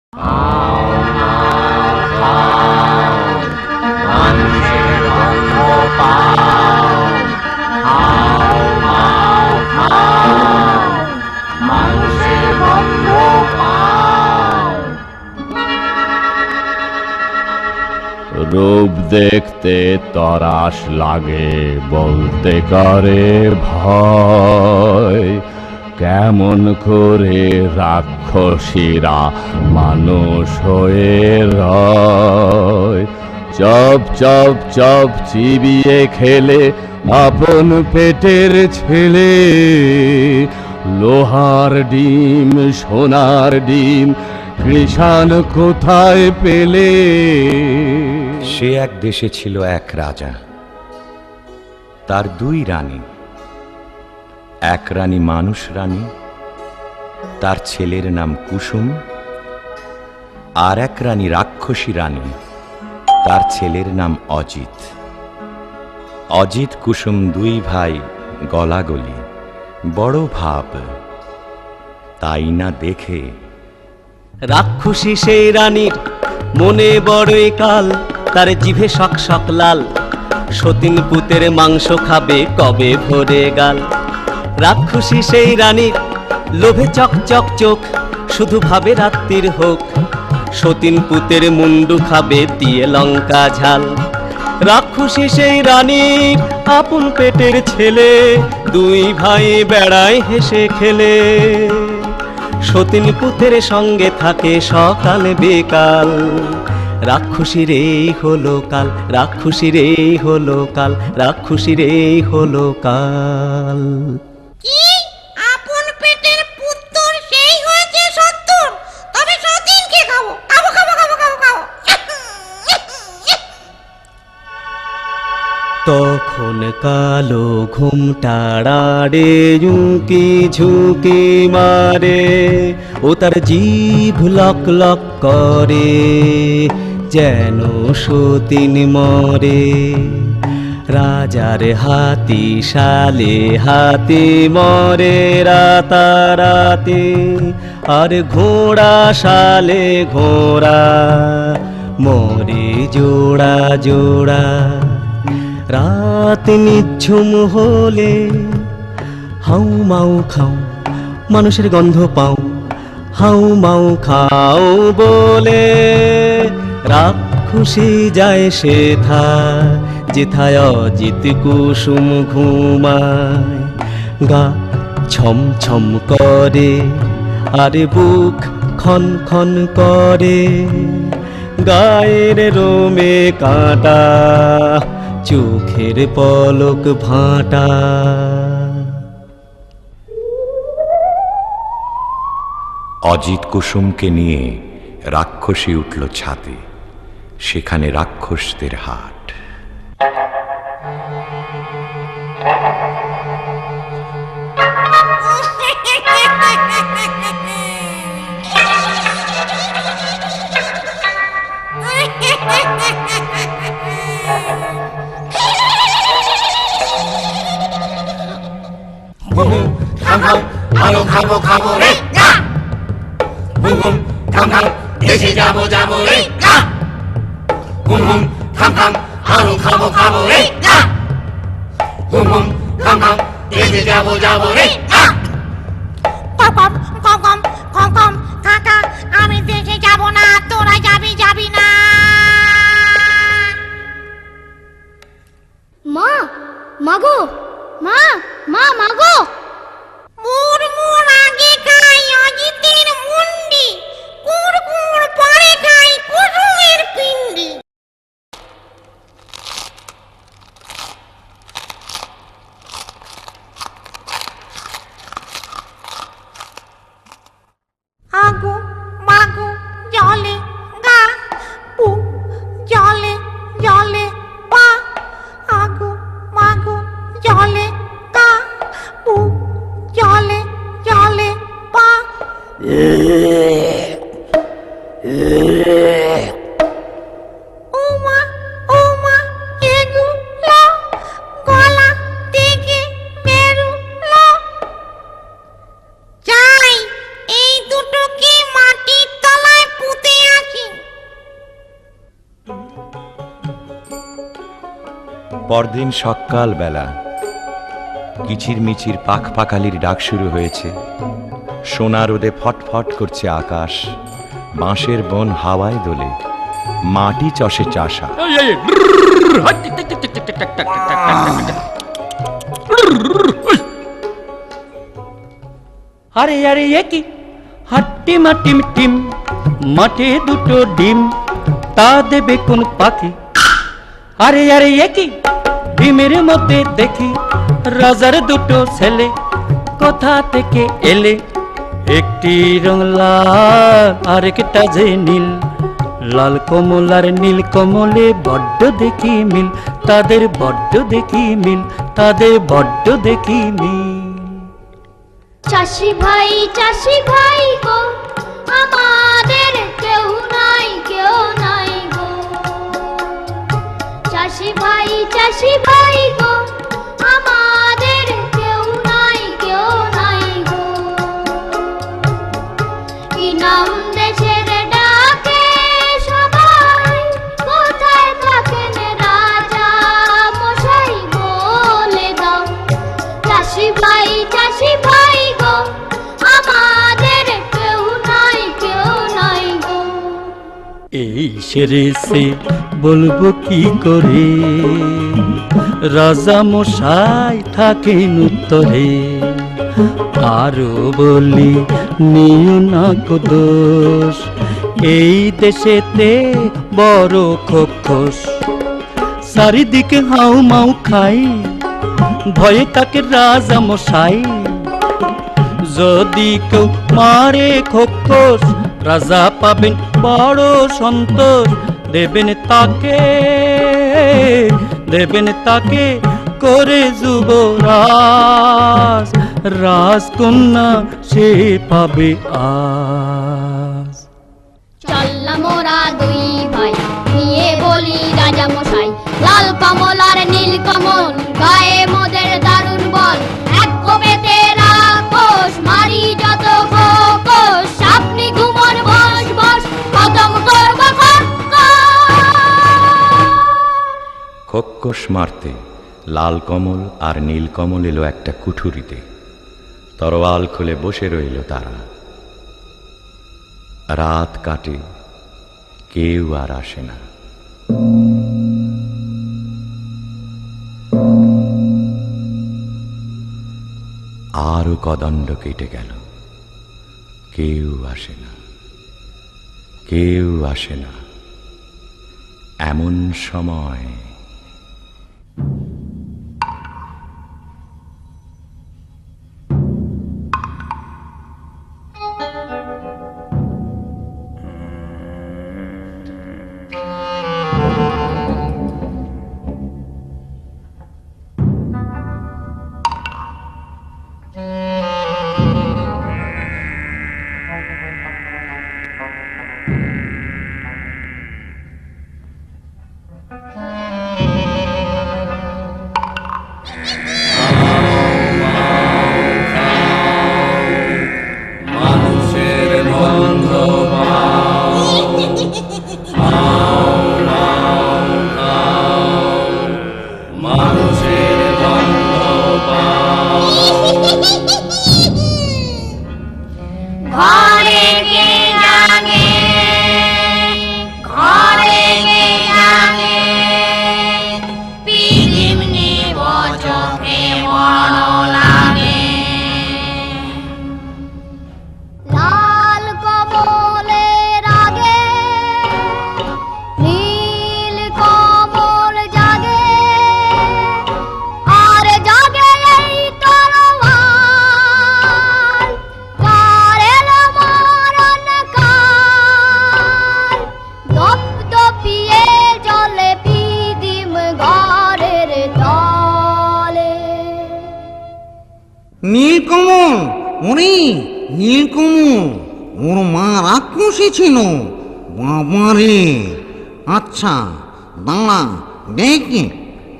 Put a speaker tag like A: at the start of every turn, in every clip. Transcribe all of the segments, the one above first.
A: রূপ দেখতে তরাস লাগে, বলতে করে ভয়। কেমন করে রাক্ষসীরা মানুষ হয়ে রয়। চপ চপ চপ চিবিয়ে খেলে আপন পেটের ছেলে। লোহার ডিম সোনার ডিম কৃষাণ কোথায় পেলে?
B: সে এক দেশে ছিল এক রাজা, তার দুই রানী। এক রানী মানুষ রানী, তার ছেলের নাম কুসুম। আর এক রানী রাক্ষসী রানী, তার ছেলের নাম অজিত। অজিত কুসুম দুই ভাই গলাগলি, বড় ভাব। তাই না দেখে
C: রাক্ষসী সেই রানীর মনে বড়ই কাল, তার জিভে শক শক লাল। সতীন পুতের মাংস খাবে কবে ভরে গাল। রাক্ষসী সেই রানীর লোভে চক চক চোখ, শুধু ভাবে রাত্রির হোক। সতীন পুতের মুন্ডু খাবে দিয়ে লঙ্কা ঝাল। রাক্ষসী সেই রানীর আপন পেটের ছেলে, দুই ভাই বেড়ায় হেসে খেলে। সতীন পুতের সঙ্গে থাকে সকাল বিকাল। রাক্ষসীর এই হলো কাল, রাক্ষসীর এই হলো কাল, রাক্ষসীর এই হলো কাল।
D: কি আপন পেটের পুত্র সেই হয়েছে 70, তবে সতীনকে খাবো খাবো খাবো খাবো খাবো খাবো।
C: তখন কালো ঘুমটাড়াড়ে ঝুঁকি ঝুঁকি মারে। ও তার জিভ লক লক করে, যেন সতীন মরে। রাজার হাতি শালে হাতি মরে রাতারাতি। আর ঘোড়া শালে ঘোড়া মরে জোড়া জোড়া। রাত নিঝুম হলে হাউ মাউ খাও, মানুষের গন্ধ পাও। হাউ মাউ খাও বলে রাক্ষসী যায় সেথা, যেথায় অজিত কুসুম ঘুমায়। গা ছম ছম করে আর বুক খন খন করে। গায়ের রোমে কাঁটা, চোখের পলক ভাঁটা।
B: অজিত কুসুমকে নিয়ে রাক্ষসী উঠল ছাদে। সেখানে রাক্ষসদের হাট।
E: ভালো খাবো খাবো রে না, হুম হুম থাম থাম দেশে যাবো যাবো রে না, হুম হুম থাম থাম আরো খাবো খাবো রে না, হুম হুম থাম থাম দেশে যাবো যাবো রে না।
D: কম কম কম কম কম কাকা, আমি দেশে যাব না, তোরা যাবি যাবি না।
F: মা মাগো, মা মা মাগো।
D: মুর মুর আগে খাই অজিতের মুন্ডি, কুড় কুড় পরে খাই কুসুমের পিন্ডি। আগো মাগো জলে গা, পু জলে জলে পা। আগো মাগো জলে গা, পু
B: পরদিন সকাল বেলা কিচির মিচির পাখ পাখালির ডাক শুরু হয়েছে। সোনা রোদে ফটফট করছে আকাশ, বাঁশের বন হাওয়ায় দোলে, মাটি চষে চাষা।
C: আরে আরে এ কি হাট্টি মাটিম টিম, মাঠে দুটো ডিম, তা দেবে কোন পাখি? আরে আরে এ কি ডিমের মধ্যে দেখি রাজার দুটো ছেলে, কোথা থেকে এলে? একটি রং লাল আরেকটা যে নীল, লাল কমল আর নীল কমলে বড্ড দেখি মিল, তাদের বড্ড দেখি মিল, তাদের বড্ড দেখি মিল।
F: চাষি ভাই গো, আমাদের কেউ নাই গো। চাষি ভাই গো, আমাদের কেউ নাই গো। কি নাম দেশের ডাকে সবাই, কোথায় থাকেন রাজা মশাই বলে দাও। চাষি ভাই গো, আমাদের কেউ নাই গো।
C: এই সেরেছে বলবো কি করে, রাজা মশাই থাকেন উত্তরে। আরো বলি নিও না কো দোষ, এই দেশেতে বড় খোকস। চারিদিকে হাউ মাউ খাই, ভয়ে তাকে রাজা মশাই। যদি কেউ মারে খোকস, রাজা পাবেন বড় সন্তোষ। দেবেন তাকে করে যুবরাজ, রাজকন্যা সে পাবে আজ।
F: চললাম মোরা দুই ভাই, নিয়ে বলি রাজা মশাই। লাল কমল আর নীল কমল, গায়ে মোদের দারুণ বল। এক কোপেতে রাক্ষস মারি যত খোকস, আপনি ঘুমন বস খতম করব
B: খোকস মারতে লাল কমল আর নীল কমল এলো একটা কুঠুরিতে। তরোয়াল খুলে বসে রইল তারা। রাত কাটে, কেউ আর আসে না। আরো কদণ্ড কেটে গেল, কেউ আসে না, কেউ আসে না। এমন সময়
E: নীলকমল, ওরে নীলকমল, ওর মা রাক্ষসী ছিল। বাবারে, আচ্ছা দাঁড়া দেখি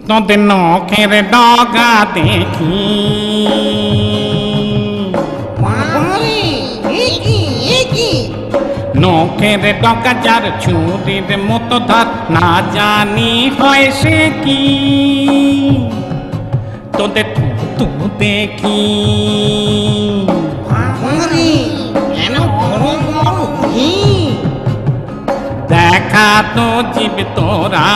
G: তোদের নখের ডগা দেখি।
E: বাবারে, এ কি
G: নখের ডগা যার ছুরির মতো ধার, না জানি হয় সে কি তোদের তু দেখি। দেখা তো জীব তোরা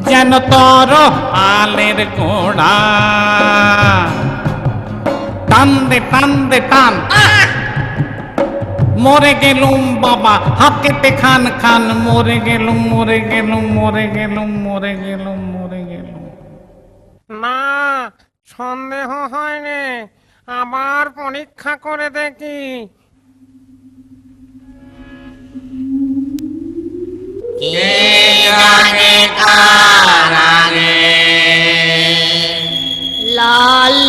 G: যেন তোর আলের গোড়া, টান দে টান দে টান। মরে গেলুম বাবা হাত কেটে খান খান, মরে গেলুম মরে গেলুম মরে গেলুম মরে গেলুম মরে গেলুম।
H: না, সন্দেহ হয়নি, আবার পরীক্ষা করে দেখি।
E: কে জানে কার আগে
F: লাল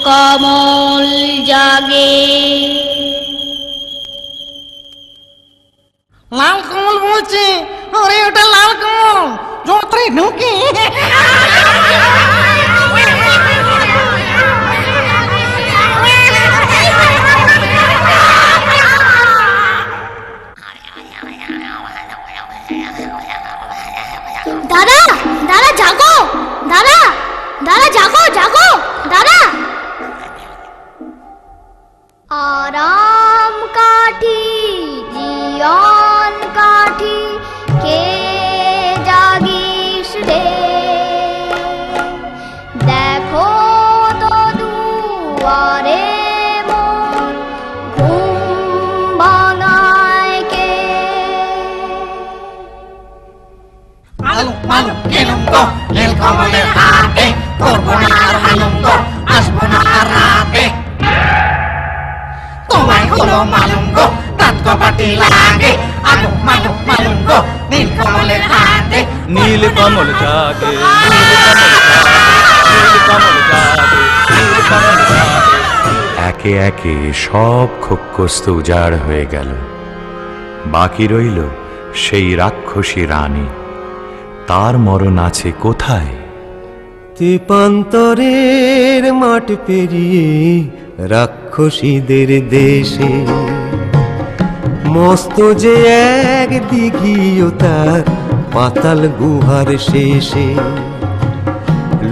F: কমল জাগে।
D: লাল কমল বলছে, আরে ওটা লাল কমল, যত্রে ঢুকে।
F: দাদা দাদা জাগো, দাদা দাদা জাগো জাগো দাদা। আরাম কাঠি জীবন কাঠি, কে জাগিস রে, দেখো তো দুয়ারে মন ঘুম ভাঙায় কে।
E: আলু আলু গেলুম তো নীল কমলের হাতে, করবো না আর আনন্দ, আসবো না আর রাতে। তোমায় হলো মালুম গো, দাঁত কপাটি লাগে, আলু মালু মালুম গো, নীল কমলের হাতে।
B: নীল কমল জাগে, নীল কমল জাগে, নীল কমল জাগে, নীল কমল জাগে। একে একে সব খোক্কস্ত উজাড় হয়ে গেল, বাকি রইল সেই রাক্ষসী রানী। তার মরণ আছে কোথায়?
I: তেপান্তরের মাঠ পেরিয়ে রাক্ষসীদের দেশে, মস্ত যে এক দিঘিও তার পাতাল গুহার শেষে।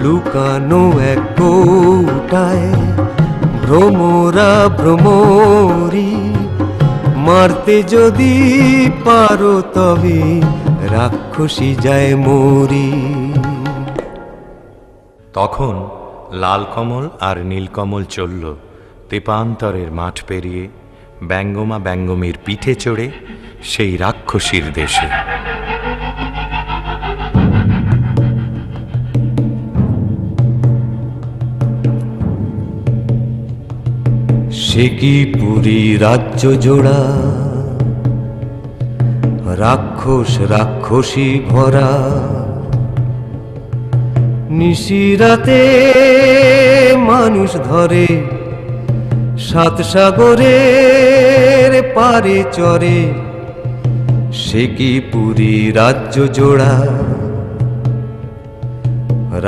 I: লুকানো এক কৌটায় ভ্রমরা ভ্রমরি, মারতে যদি পারো তবে রাক্ষসী যায় মরি।
B: তখন লাল কমল আর নীলকমল চলল তেপান্তরের মাঠ পেরিয়ে, ব্যঙ্গমা ব্যঙ্গমীর পিঠে চড়ে সেই রাক্ষসীর দেশে।
I: সে কি পুরী রাজ্য জোড়া, রাক্ষস রাক্ষসী ভরা। নিশিরাতে মানুষ ধরে, সাত সাগরের পারে চরে। সে কি পুরী রাজ্য জোড়া,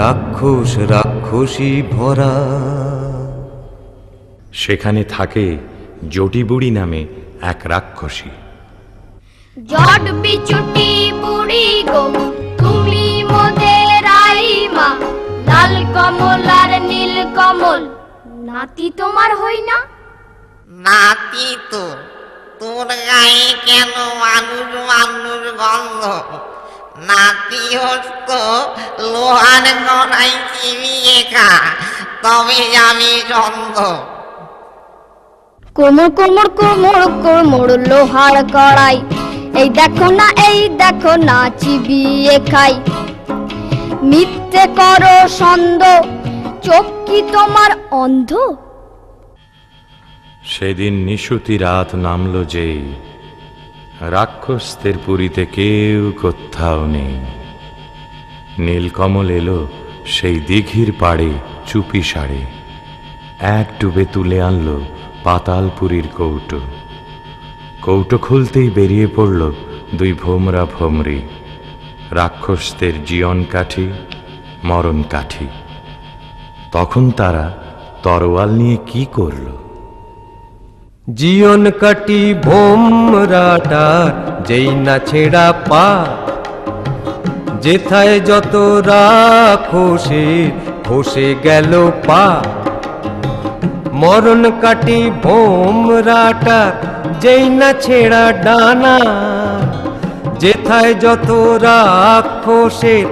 I: রাক্ষস রাক্ষসী ভরা।
B: সেখানে থাকে জটিবুড়ি নামে এক রাক্ষসী।
F: জট বিচুটি বুড়ি গো, তুমি মোদের আইমা। লাল কমল আর নীল কমল নাতি তোমার হই না?
D: নাতি তো, তোর গায়ে কেন মানুষ মানুষ গন্ধ? নাতি হতো লোহার গড়াই চিবিয়ে খা, তবে যাবি চন্দ।
F: কোমর কোমর কোমর কোমর লোহার কড়াই, এই দেখো না চিবিয়ে খাই। মিথ্যে করো সন্দ, চোখ কি তোমার অন্ধ?
B: সেদিন নিশুতি রাত নামল যেই, রাক্ষসদের পুরীতে কেউ কোথাও নেই। নীলকমল এলো সেই দিঘির পাড়ে চুপি সাড়ে, এক ডুবে তুলে আনলো পাতালপুরীর কৌটো। কৌটো খুলতেই বেরিয়ে পড়ল দুই ভোমরা ভোমরি, রাক্ষসদের জীবন কাঠি মরণ কাঠি। তখন তারা তরোয়াল নিয়ে কি করল?
I: জীবন কাটি ভোমরাটার যেই না ছেড়া পা, যেথায় যত রাক্ষসে খসে গেল পা। মরণ কাটি ভোমরাটার যেই না ছেড়া ডানা, যেথায় যত রাক্ষসের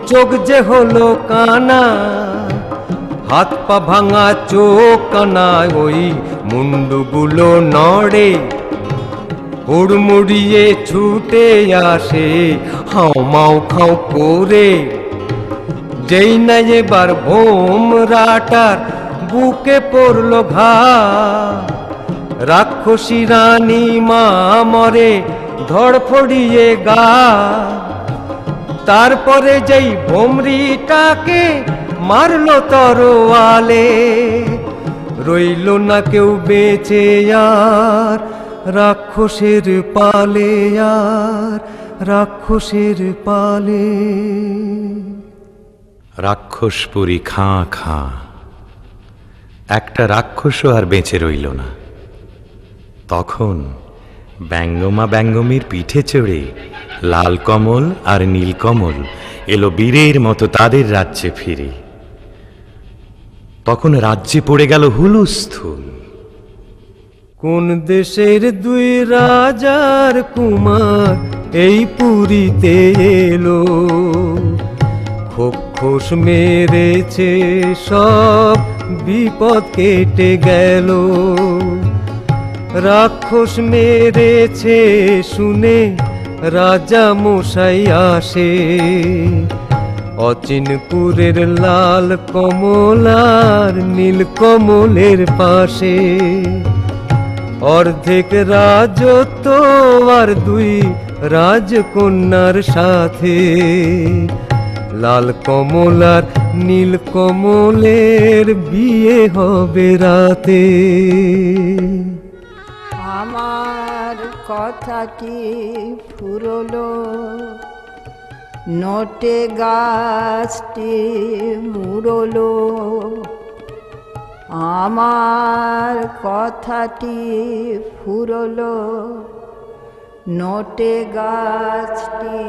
I: চোখ যে হলো কানা। হাত পা ভাঙা চোখ কানায় ওই মুন্ডুগুলো নড়ে, হুড়মুড়িয়ে ছুটে আসে হাও মাও খাও করে। যেই না এবার ভোমরাটার বুকে পড়লো ঘা, রাক্ষসী রানী মা মরে ধড়ফড়িয়ে গা। তারপরে যেই ভোমরিটাকে মারলো তরোয়ালে, রইল না কেউ বেঁচে আর রাক্ষসের পালে, আর রাক্ষসের পালে।
B: রাক্ষসপুরী খাঁ খাঁ, একটা রাক্ষসও আর বেঁচে রইল না। তখন ব্যঙ্গমা ব্যঙ্গমীর পিঠে চড়ে লাল কমল আর নীলকমল এলো বীরের মতো তাদের রাজ্যে ফিরে। তখন রাজ্যে পড়ে গেল হুলুস্থুল।
I: কোন দেশের দুই রাজার কুমার এই পুরীতে এলো, খোখোস মেরেছে সব বিপদ কেটে গেল। রাক্ষস মেরেছে শুনে রাজা মশাই আসে, অচিনপুরের লাল কমলার নীল কমলের পাশে। অর্ধেক রাজত্ব আর দুই রাজকন্যার সাথে, লাল কমলার নীল কমলের বিয়ে হবে রাতে।
J: আমার কথাটি ফুরলো, নোটে গাছটি মুড়লো। আমার কথাটি ফুরলো, নোটে গাছটি